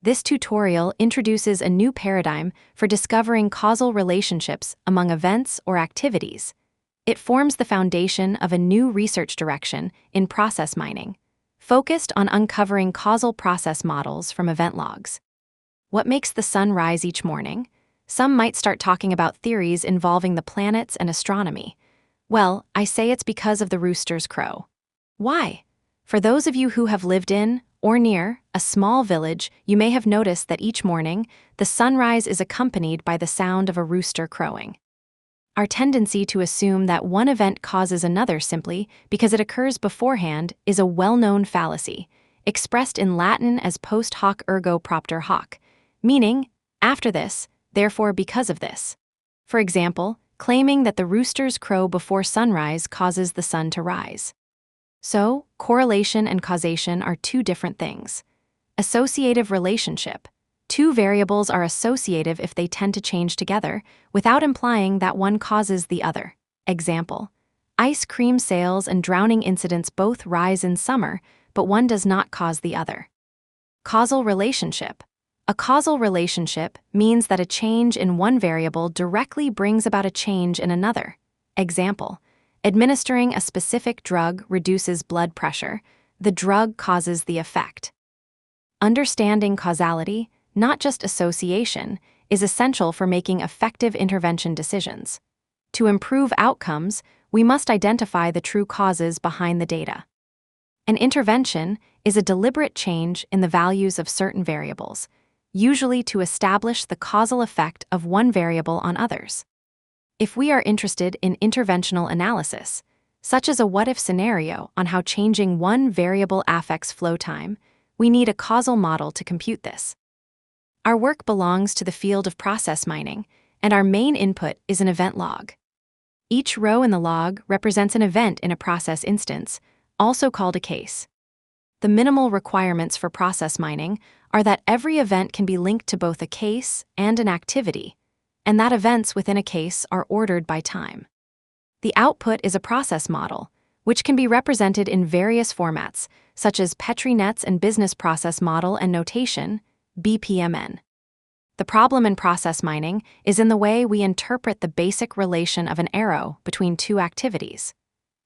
This tutorial introduces a new paradigm for discovering causal relationships among events or activities. It forms the foundation of a new research direction in process mining, focused on uncovering causal process models from event logs. What makes the sun rise each morning? Some might start talking about theories involving the planets and astronomy. Well, I say it's because of the rooster's crow. Why? For those of you who have lived in, or near, a small village, you may have noticed that each morning, the sunrise is accompanied by the sound of a rooster crowing. Our tendency to assume that one event causes another simply because it occurs beforehand is a well-known fallacy, expressed in Latin as post hoc ergo propter hoc, meaning, after this, therefore because of this. For example, claiming that the roosters crow before sunrise causes the sun to rise. So, correlation and causation are two different things. Associative relationship. Two variables are associative if they tend to change together, without implying that one causes the other. Example: ice cream sales and drowning incidents both rise in summer, but one does not cause the other. Causal relationship. A causal relationship means that a change in one variable directly brings about a change in another. Example: administering a specific drug reduces blood pressure. The drug causes the effect. Understanding causality, not just association, is essential for making effective intervention decisions. To improve outcomes, we must identify the true causes behind the data. An intervention is a deliberate change in the values of certain variables, usually to establish the causal effect of one variable on others. If we are interested in interventional analysis, such as a what-if scenario on how changing one variable affects flow time, we need a causal model to compute this. Our work belongs to the field of process mining, and our main input is an event log. Each row in the log represents an event in a process instance, also called a case. The minimal requirements for process mining are that every event can be linked to both a case and an activity, and that events within a case are ordered by time. The output is a process model, which can be represented in various formats, such as Petri nets and business process model and notation, BPMN. The problem in process mining is in the way we interpret the basic relation of an arrow between two activities.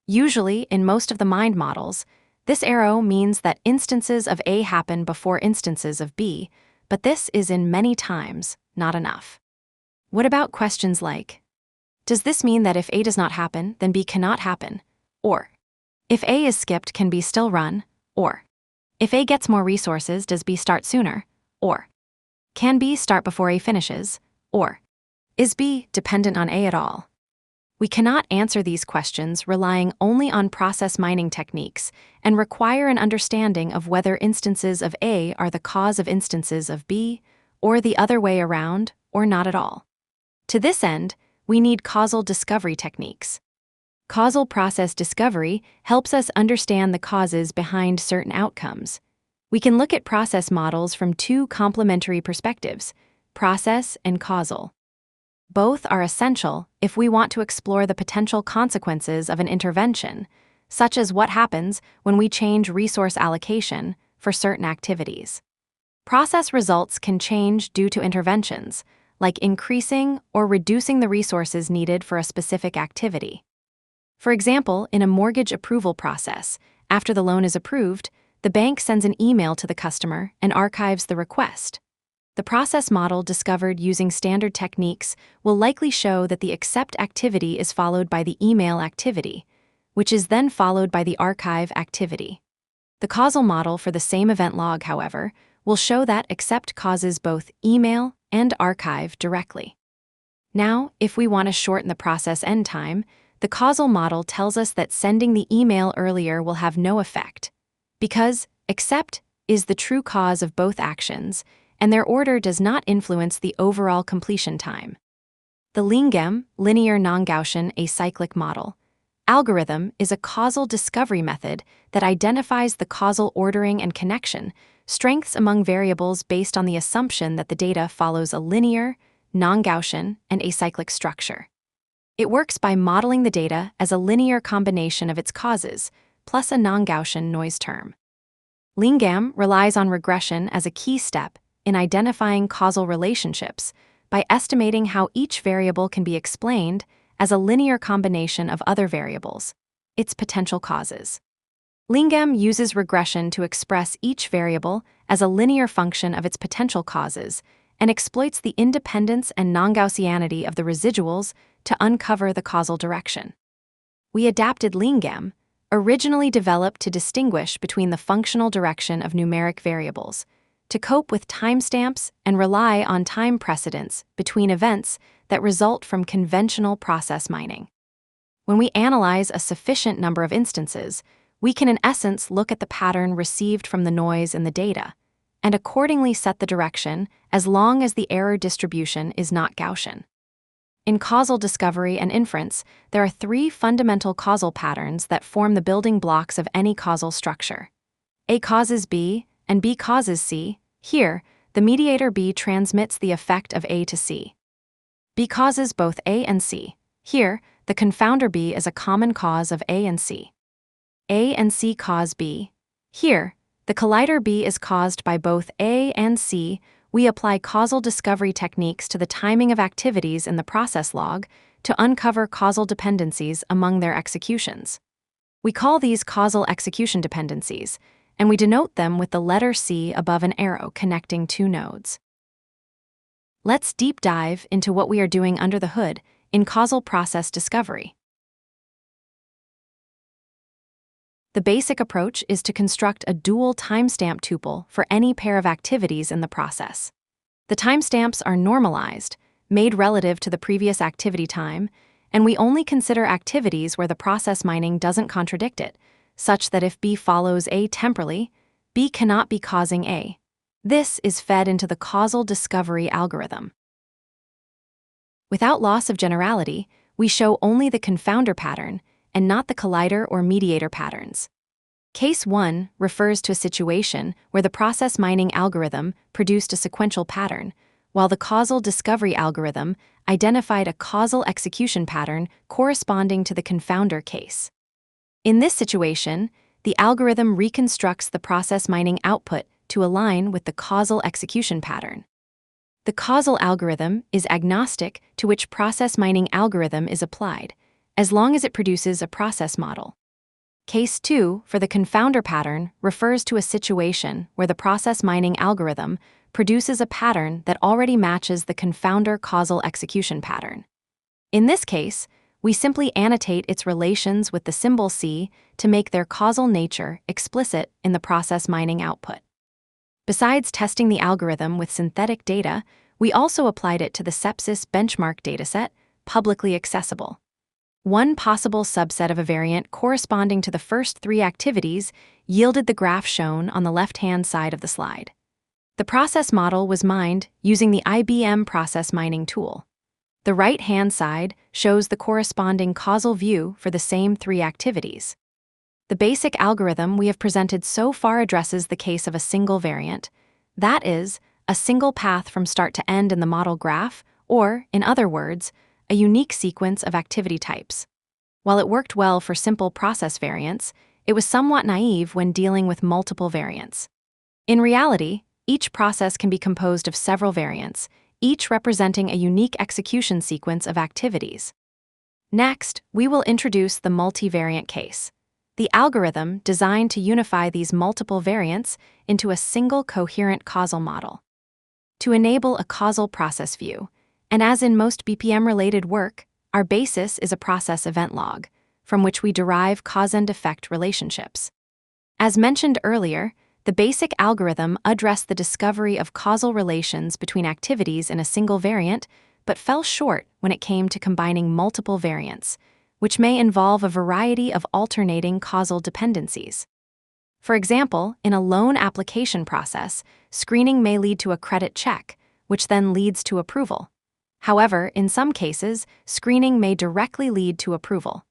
Usually, in most of the mind models, this arrow means that instances of A happen before instances of B, but this is in many times not enough. What about questions like, does this mean that if A does not happen, then B cannot happen? Or, if A is skipped, can B still run? Or, if A gets more resources, does B start sooner? Or, can B start before A finishes? Or, is B dependent on A at all? We cannot answer these questions relying only on process mining techniques and require an understanding of whether instances of A are the cause of instances of B, or the other way around, or not at all. To this end, we need causal discovery techniques. Causal process discovery helps us understand the causes behind certain outcomes. We can look at process models from two complementary perspectives, process and causal. Both are essential if we want to explore the potential consequences of an intervention, such as what happens when we change resource allocation for certain activities. Process results can change due to interventions, like increasing or reducing the resources needed for a specific activity. For example, in a mortgage approval process, after the loan is approved, the bank sends an email to the customer and archives the request. The process model discovered using standard techniques will likely show that the accept activity is followed by the email activity, which is then followed by the archive activity. The causal model for the same event log, however, will show that accept causes both email and archive directly. Now, if we want to shorten the process end time, the causal model tells us that sending the email earlier will have no effect, because accept is the true cause of both actions, and their order does not influence the overall completion time. The LINGAM, linear non-Gaussian acyclic model, algorithm is a causal discovery method that identifies the causal ordering and connection, strengths among variables based on the assumption that the data follows a linear, non-Gaussian, and acyclic structure. It works by modeling the data as a linear combination of its causes, plus a non-Gaussian noise term. LINGAM relies on regression as a key step in identifying causal relationships by estimating how each variable can be explained as a linear combination of other variables, its potential causes. Lingam uses regression to express each variable as a linear function of its potential causes and exploits the independence and non-Gaussianity of the residuals to uncover the causal direction. We adapted Lingam, originally developed to distinguish between the functional direction of numeric variables, to cope with timestamps and rely on time precedence between events that result from conventional process mining. When we analyze a sufficient number of instances, we can in essence look at the pattern received from the noise in the data, and accordingly set the direction as long as the error distribution is not Gaussian. In causal discovery and inference, there are three fundamental causal patterns that form the building blocks of any causal structure. A causes B, and B causes C. Here, the mediator B transmits the effect of A to C. B causes both A and C. Here, the confounder B is a common cause of A and C. A and C cause B. Here, the collider B is caused by both A and C. We apply causal discovery techniques to the timing of activities in the process log to uncover causal dependencies among their executions. We call these causal execution dependencies, and we denote them with the letter C above an arrow connecting two nodes. Let's deep dive into what we are doing under the hood in causal process discovery. The basic approach is to construct a dual timestamp tuple for any pair of activities in the process. The timestamps are normalized, made relative to the previous activity time, and we only consider activities where the process mining doesn't contradict it, such that if B follows A temporally, B cannot be causing A. This is fed into the causal discovery algorithm. Without loss of generality, we show only the confounder pattern and not the collider or mediator patterns. Case 1 refers to a situation where the process mining algorithm produced a sequential pattern, while the causal discovery algorithm identified a causal execution pattern corresponding to the confounder case. In this situation, the algorithm reconstructs the process mining output to align with the causal execution pattern. The causal algorithm is agnostic to which process mining algorithm is applied, as long as it produces a process model. Case 2 for the confounder pattern refers to a situation where the process mining algorithm produces a pattern that already matches the confounder causal execution pattern. In this case, we simply annotate its relations with the symbol C to make their causal nature explicit in the process mining output. Besides testing the algorithm with synthetic data, we also applied it to the sepsis benchmark dataset, publicly accessible. One possible subset of a variant corresponding to the first three activities yielded the graph shown on the left-hand side of the slide. The process model was mined using the IBM process mining tool. The right-hand side shows the corresponding causal view for the same three activities. The basic algorithm we have presented so far addresses the case of a single variant, that is, a single path from start to end in the model graph, or, in other words, a unique sequence of activity types. While it worked well for simple process variants, it was somewhat naive when dealing with multiple variants. In reality, each process can be composed of several variants, each representing a unique execution sequence of activities. Next, we will introduce the multivariant case, the algorithm designed to unify these multiple variants into a single coherent causal model. To enable a causal process view, and as in most BPM-related work, our basis is a process event log, from which we derive cause and effect relationships. As mentioned earlier, the basic algorithm addressed the discovery of causal relations between activities in a single variant, but fell short when it came to combining multiple variants, which may involve a variety of alternating causal dependencies. For example, in a loan application process, screening may lead to a credit check, which then leads to approval. However, in some cases, screening may directly lead to approval.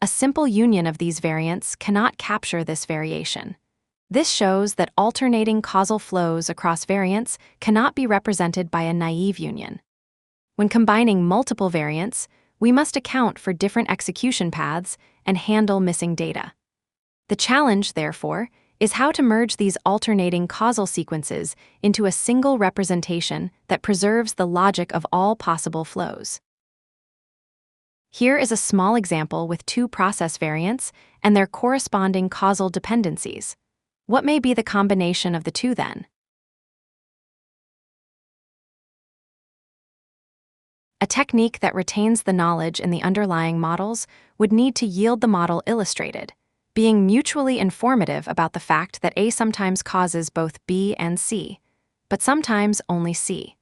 A simple union of these variants cannot capture this variation. This shows that alternating causal flows across variants cannot be represented by a naive union. When combining multiple variants, we must account for different execution paths and handle missing data. The challenge, therefore, is how to merge these alternating causal sequences into a single representation that preserves the logic of all possible flows. Here is a small example with two process variants and their corresponding causal dependencies. What may be the combination of the two then? A technique that retains the knowledge in the underlying models would need to yield the model illustrated, being mutually informative about the fact that A sometimes causes both B and C, but sometimes only C.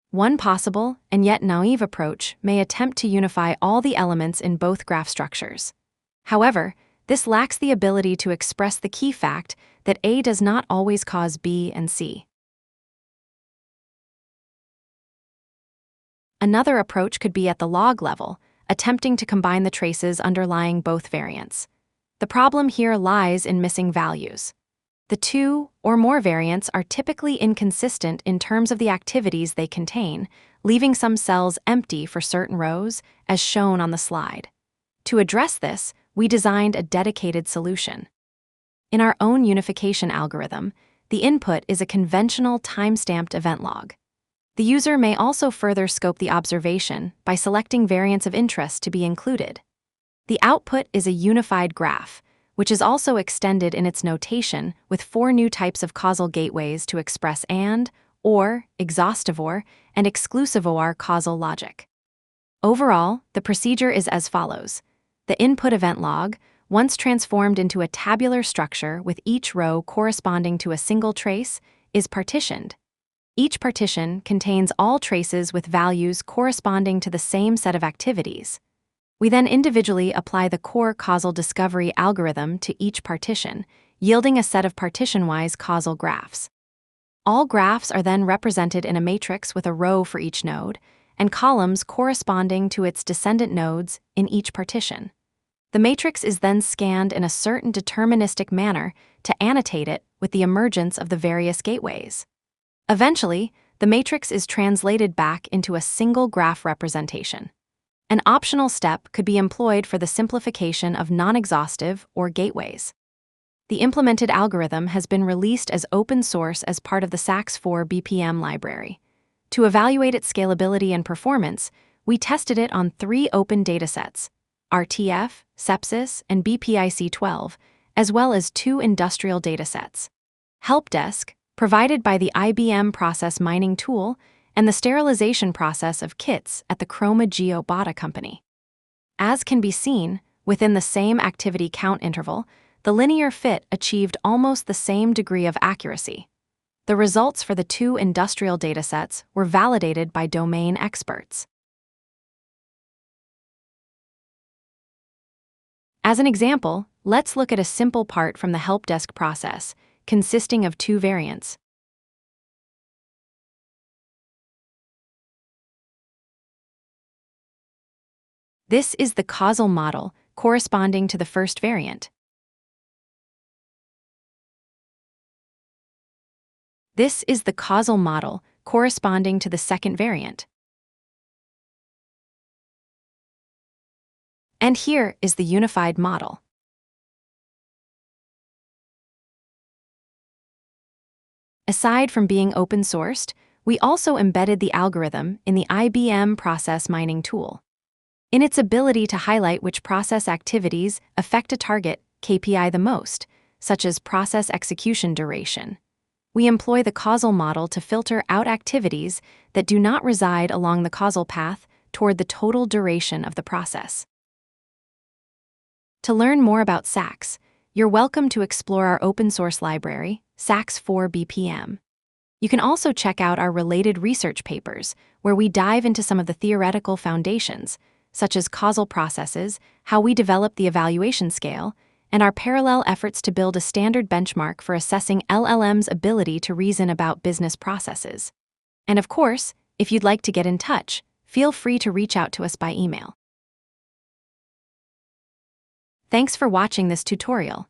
One possible and yet naive approach may attempt to unify all the elements in both graph structures. However, this lacks the ability to express the key fact that A does not always cause B and C. Another approach could be at the log level, attempting to combine the traces underlying both variants. The problem here lies in missing values. The two or more variants are typically inconsistent in terms of the activities they contain, leaving some cells empty for certain rows, as shown on the slide. To address this, we designed a dedicated solution. In our own unification algorithm, the input is a conventional time-stamped event log. The user may also further scope the observation by selecting variants of interest to be included. The output is a unified graph, which is also extended in its notation with 4 new types of causal gateways to express and, or, exhaustive or, and exclusive or causal logic. Overall, the procedure is as follows. The input event log, once transformed into a tabular structure with each row corresponding to a single trace, is partitioned. Each partition contains all traces with values corresponding to the same set of activities. We then individually apply the core causal discovery algorithm to each partition, yielding a set of partition-wise causal graphs. All graphs are then represented in a matrix with a row for each node, and columns corresponding to its descendant nodes in each partition. The matrix is then scanned in a certain deterministic manner to annotate it with the emergence of the various gateways. Eventually, the matrix is translated back into a single graph representation. An optional step could be employed for the simplification of non-exhaustive or gateways. The implemented algorithm has been released as open source as part of the SAX BPM library. To evaluate its scalability and performance, we tested it on 3 open datasets, RTF, Sepsis, and BPIC12, as well as 2 industrial datasets. Helpdesk, provided by the IBM process mining tool, and the sterilization process of kits at the Chroma Geobota company. As can be seen, within the same activity count interval, the linear fit achieved almost the same degree of accuracy. The results for the 2 industrial datasets were validated by domain experts. As an example, let's look at a simple part from the helpdesk process, consisting of 2 variants. This is the causal model corresponding to the first variant. This is the causal model corresponding to the second variant. And here is the unified model. Aside from being open-sourced, we also embedded the algorithm in the IBM process mining tool. In its ability to highlight which process activities affect a target KPI the most, such as process execution duration, we employ the causal model to filter out activities that do not reside along the causal path toward the total duration of the process. To learn more about SAX, you're welcome to explore our open-source library, SAX BPM. You can also check out our related research papers, where we dive into some of the theoretical foundations, such as causal processes, how we develop the evaluation scale, and our parallel efforts to build a standard benchmark for assessing LLM's ability to reason about business processes. And of course, if you'd like to get in touch, feel free to reach out to us by email. Thanks for watching this tutorial.